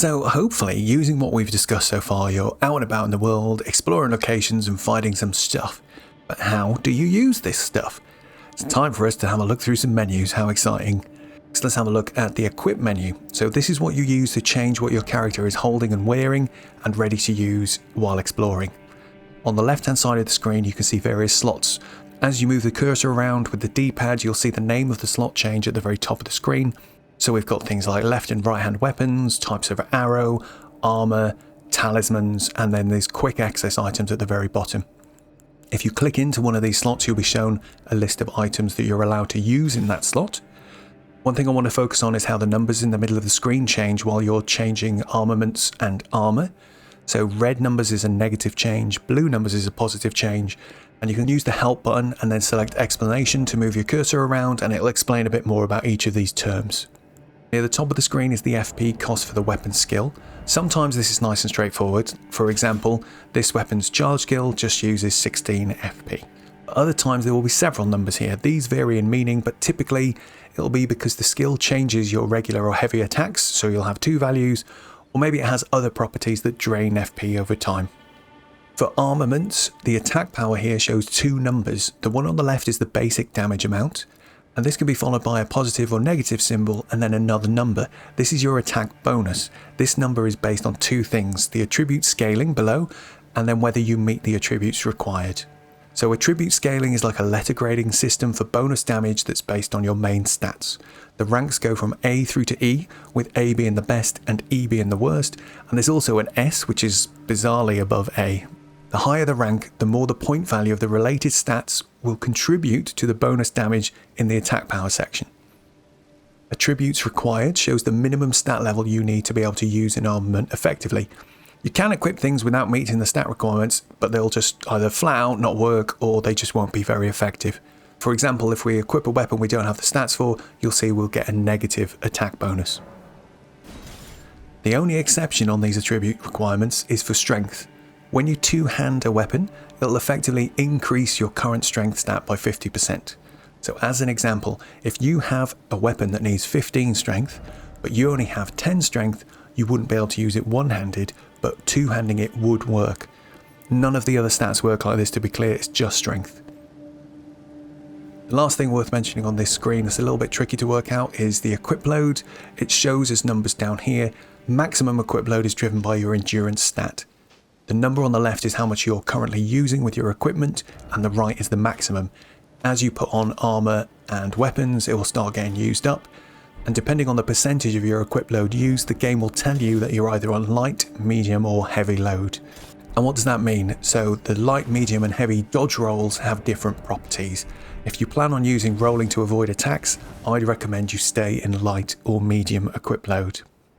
So hopefully, using what we've discussed so far, you're out and about in the world, exploring locations and finding some stuff. But how do you use this stuff? It's time for us to have a look through some menus. How exciting. So let's have a look at the equip menu. So this is what you use to change what your character is holding and wearing and ready to use while exploring. On the left hand side of the screen you can see various slots. As you move the cursor around with the D-pad, you'll see the name of the slot change at the very top of the screen. So we've got things like left and right hand weapons, types of arrow, armor, talismans, and then these quick access items at the very bottom. If you click into one of these slots, you'll be shown a list of items that you're allowed to use in that slot. One thing I want to focus on is how the numbers in the middle of the screen change while you're changing armaments and armor. So red numbers is a negative change, blue numbers is a positive change, and you can use the help button and then select explanation to move your cursor around, and it'll explain a bit more about each of these terms. Near the top of the screen is the FP cost for the weapon skill. Sometimes this is nice and straightforward. For example, this weapon's charge skill just uses 16 FP. Other times there will be several numbers here. These vary in meaning, but typically it'll be because the skill changes your regular or heavy attacks, so you'll have two values, or maybe it has other properties that drain FP over time. For armaments, the attack power here shows two numbers. The one on the left is the basic damage amount, and this can be followed by a positive or negative symbol and then another number. This is your attack bonus. This number is based on two things, the attribute scaling below, and then whether you meet the attributes required. So attribute scaling is like a letter grading system for bonus damage that's based on your main stats. The ranks go from A through to E, with A being the best and E being the worst, and there's also an S, which is bizarrely above A. The higher the rank, the more the point value of the related stats will contribute to the bonus damage in the attack power section. Attributes required shows the minimum stat level you need to be able to use an armament effectively. You can equip things without meeting the stat requirements, but they'll just either flat out not work or they just won't be very effective. For example, if we equip a weapon we don't have the stats for, you'll see we'll get a negative attack bonus. The only exception on these attribute requirements is for strength. When you two-hand a weapon, it'll effectively increase your current strength stat by 50%. So as an example, if you have a weapon that needs 15 strength, but you only have 10 strength, you wouldn't be able to use it one-handed, but two-handing it would work. None of the other stats work like this, to be clear, it's just strength. The last thing worth mentioning on this screen that's a little bit tricky to work out is the equip load. It shows as numbers down here. Maximum equip load is driven by your endurance stat. The number on the left is how much you're currently using with your equipment, and the right is the maximum. As you put on armor and weapons, it will start getting used up. And depending on the percentage of your equip load used, the game will tell you that you're either on light, medium or heavy load. And what does that mean? So the light, medium and heavy dodge rolls have different properties. If you plan on using rolling to avoid attacks, I'd recommend you stay in light or medium equip load.